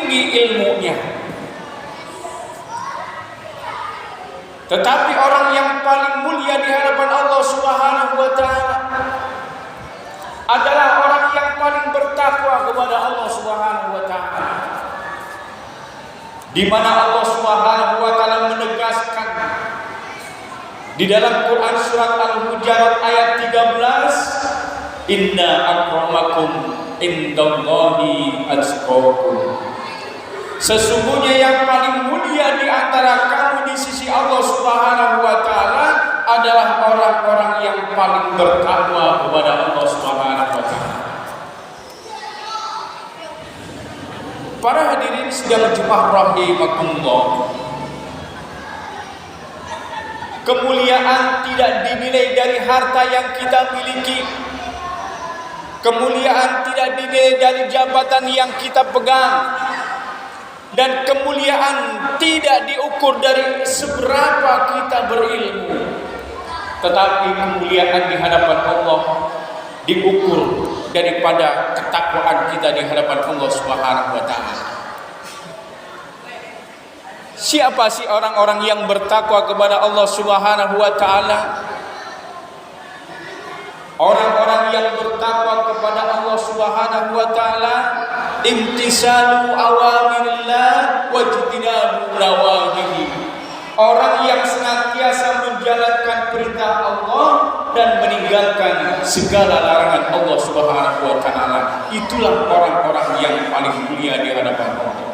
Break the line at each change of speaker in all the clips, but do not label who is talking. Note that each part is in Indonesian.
tinggi ilmunya. Tetapi orang yang paling mulia di hadapan Allah Subhanahu wa taala adalah orang yang paling bertakwa kepada Allah Subhanahu wa taala. Di mana Allah Subhanahu wa taala menegaskan di dalam Quran surat Al-Hujurat ayat 13, "Inna akramakum indallahi atqakum." Sesungguhnya yang paling mulia di antara kamu di sisi Allah Subhanahu wa taala adalah orang-orang yang paling bertakwa kepada Allah Subhanahu wa taala. Para hadirin sidang Jumat rahimakumullah. Kemuliaan tidak dinilai dari harta yang kita miliki. Kemuliaan tidak dinilai dari jabatan yang kita pegang. Dan kemuliaan tidak diukur dari seberapa kita berilmu. Tetapi kemuliaan di hadapan Allah diukur daripada ketakwaan kita di hadapan Allah Subhanahu wa taala. Siapa sih orang-orang yang bertakwa kepada Allah Subhanahu wa taala? Orang-orang yang bertakwa kepada Allah Subhanahu wa taala imtisalu awamirillah wa ijtinabu nawahihi. Orang yang senantiasa menjalankan perintah Allah dan meninggalkan segala larangan Allah Subhanahu wa taala. Itulah orang-orang yang paling mulia di hadapan Allah.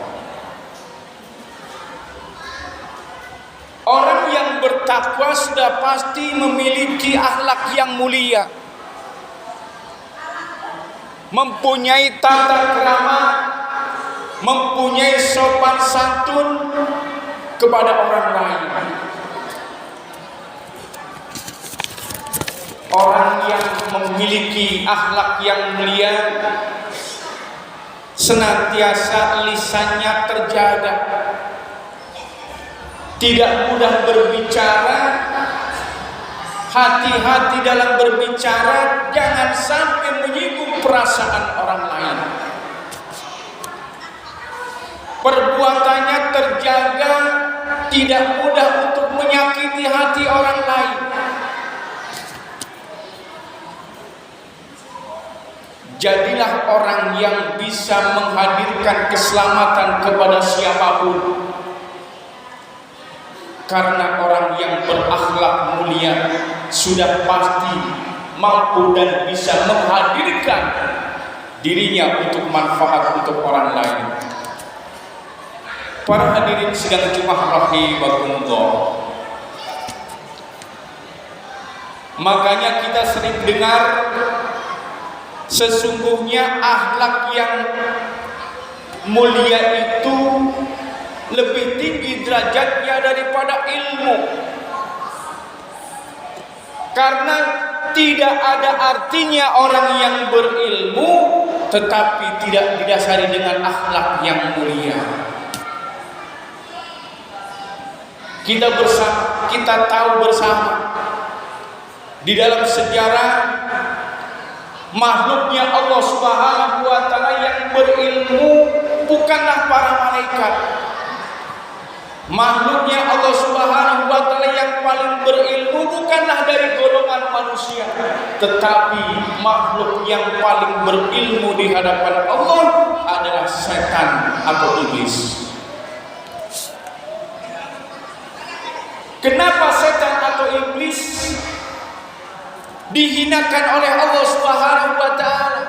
Orang yang bertakwa sudah pasti memiliki akhlak yang mulia, mempunyai tata krama, mempunyai sopan santun kepada orang lain. Orang yang memiliki akhlak yang mulia senantiasa lisannya terjaga, tidak mudah berbicara, hati-hati dalam berbicara, jangan sampai menyinggung perasaan orang lain. Perbuatannya terjaga, tidak mudah untuk menyakiti hati orang lain. Jadilah orang yang bisa menghadirkan keselamatan kepada siapapun. Karena orang yang berakhlak mulia sudah pasti mampu dan bisa menghadirkan dirinya untuk manfaat untuk orang lain. Para hadirin sidang Jumat rahimakumullah. Makanya kita sering dengar sesungguhnya akhlak yang mulia itu lebih tinggi derajatnya daripada ilmu. Karena tidak ada artinya orang yang berilmu tetapi tidak didasari dengan akhlak yang mulia. Kita tahu bersama di dalam sejarah makhluknya Allah Subhanahu wa taala yang berilmu bukanlah para malaikat. Makhluknya Allah Subhanahu wa taala yang paling berilmu bukanlah dari golongan manusia, tetapi makhluk yang paling berilmu di hadapan Allah adalah setan atau iblis. Kenapa setan atau iblis dihinakan oleh Allah Subhanahu wa taala?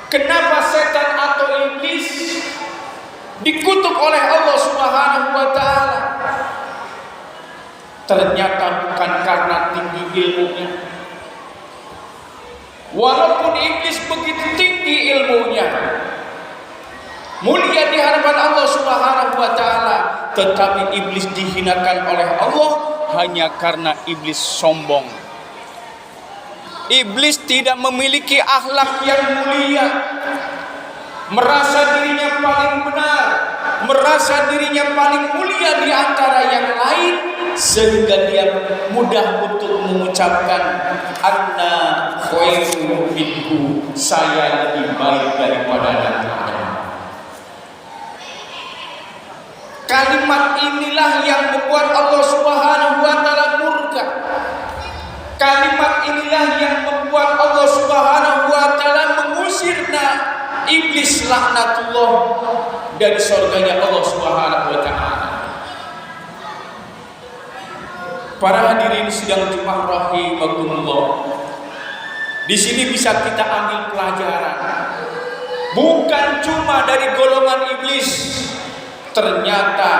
Kenapa setan atau iblis dikutuk oleh Allah Subhanahu wa taala? Ternyata bukan karena tinggi ilmunya. Walaupun iblis begitu tinggi ilmunya, mulia di hadapan Allah Subhanahu wa taala, tetapi iblis dihinakan oleh Allah hanya karena iblis sombong. Iblis tidak memiliki akhlak yang mulia, merasa dirinya paling benar, merasa dirinya paling mulia di antara yang lain, sehingga dia mudah untuk mengucapkan anna khairu minhu, saya lebih baik daripada Nabi Adam. inilah yang membuat Allah Subhanahu wa taala murka. Kalimat inilah yang membuat Allah Subhanahu wa taala mengusirna iblis laknatullah dari surganya Allah Subhanahu wa taala. Para hadirin sidang Jumat rahimakumullah. Di sini bisa kita ambil pelajaran. Bukan cuma dari golongan iblis, ternyata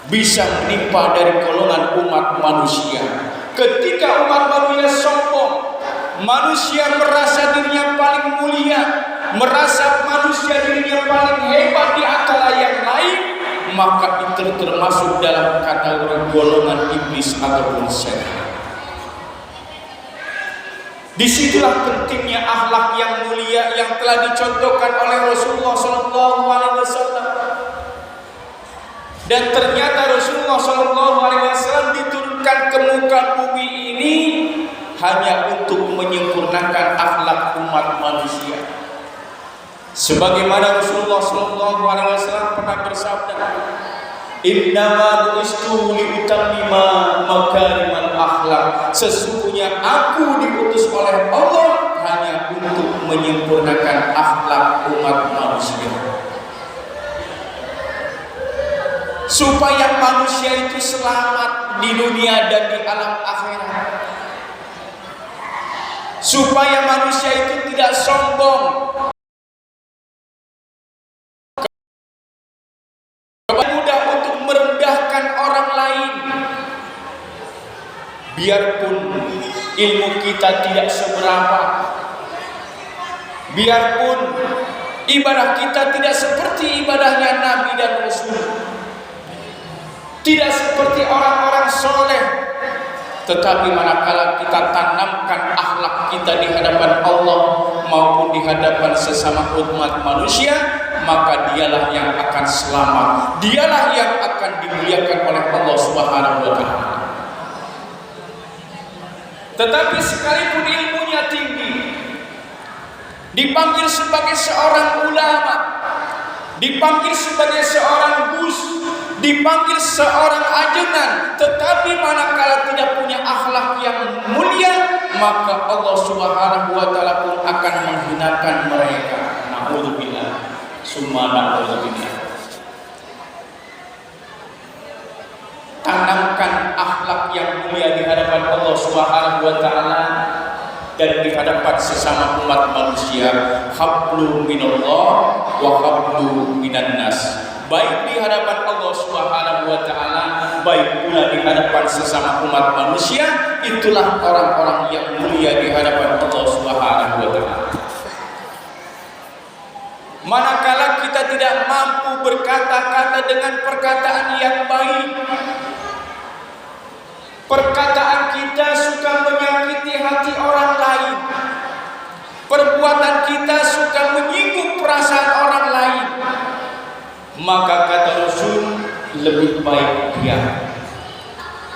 bisa menimpa dari golongan umat manusia. Ketika umat manusia sombong, manusia merasa dirinya paling mulia, merasa manusia dirinya paling hebat di antara yang lain, maka itu termasuk dalam kategori golongan iblis ataupun setan. Disitulah pentingnya akhlak yang mulia yang telah dicontohkan oleh Rasulullah SAW. Dan ternyata Rasulullah SAW diturunkan ke muka bumi ini hanya untuk menyempurnakan akhlak umat manusia. Sebagaimana Rasulullah SAW pernah bersabda, "Innama bu'istu liutammima makarimal akhlak." Sesungguhnya aku diutus oleh Allah hanya untuk menyempurnakan akhlak umat manusia, supaya manusia itu selamat di dunia dan di alam akhirat, supaya manusia itu tidak sombong, mudah untuk merendahkan orang lain. Biarpun ilmu kita tidak seberapa, biarpun ibadah kita tidak seperti ibadahnya Nabi dan Rasul, tidak seperti orang-orang soleh, tetapi manakala kita tanamkan akhlak kita di hadapan Allah maupun di hadapan sesama umat manusia, maka dialah yang akan selamat, dialah yang akan dimuliakan oleh Allah Subhanahu wa taala. Tetapi sekalipun ilmunya tinggi, dipanggil sebagai seorang ulama, dipanggil sebagai seorang gus, dipanggil seorang ajengan, tetapi manakala tidak punya akhlak yang mulia, maka Allah Subhanahu wa taala pun akan menghinakan mereka. Na'udzubillah, summa na'udzubillah. Tanamkan akhlak yang mulia di hadapan Allah Subhanahu wa taala dan di hadapan sesama umat manusia. Hablu minallah wa hablu minan nas. Baik di hadapan Allah Subhanahu wa taala, baik pula di hadapan sesama umat manusia. Itulah orang-orang yang mulia di hadapan Allah Subhanahu wa taala. Manakala kita tidak mampu berkata-kata dengan perkataan yang baik, perkataan kita suka menyakiti hati orang lain, perbuatan kita suka menyinggung perasaan orang lain, maka kata Rasul, lebih baik diam.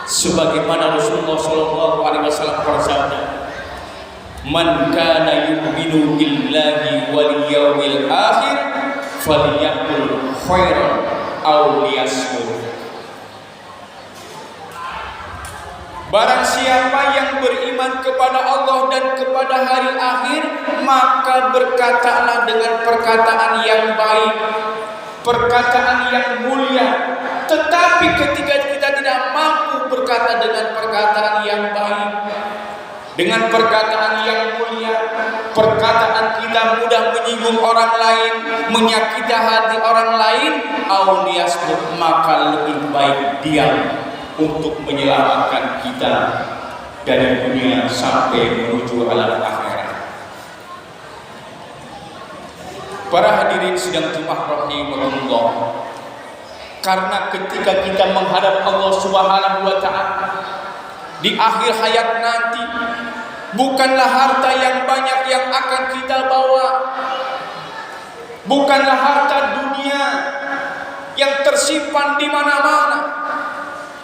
Sebagaimana Rasulullah SAW bersabda, "Man kana yu'minu billahi wal yawmil akhir falyaqul khairan aw liyasmut." Barang siapa yang beriman kepada Allah dan kepada hari akhir, maka berkatalah dengan perkataan yang baik, perkataan yang mulia. Tetapi ketika kita tidak mampu berkata dengan perkataan yang baik, dengan perkataan yang mulia, perkataan kita mudah menyinggung orang lain, menyakiti hati orang lain, auliyasbut, maka lebih baik diam untuk menyelamatkan kita dari dunia sampai menuju alam akhirat. Para hadirin sidang Jumat rahimahullah, karena ketika kita menghadap Allah Subhanahu wa taala di akhir hayat nanti, bukanlah harta yang banyak yang akan kita bawa, bukanlah harta dunia yang tersimpan di mana-mana,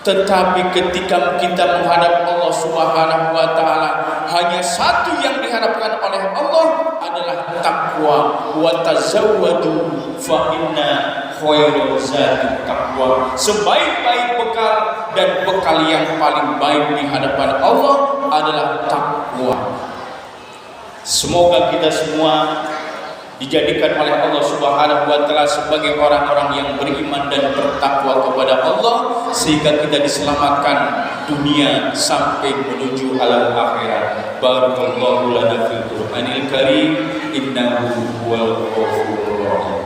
tetapi ketika kita menghadap Allah Subhanahu wa taala, hanya satu yang diharapkan oleh Allah adalah takwa. Wa tazawwadu fa inna khairul zadi taqwa. Sebaik-baik bekal dan bekal yang paling baik di hadapan Allah adalah takwa. Semoga kita semua dijadikan oleh Allah Subhanahu wa taala sebagai orang-orang yang beriman dan bertakwa kepada Allah, sehingga kita diselamatkan dunia sampai menuju alam akhirat. Barakallahu lana fil Qur'anil karim, innahu huwal ghafurur rahim.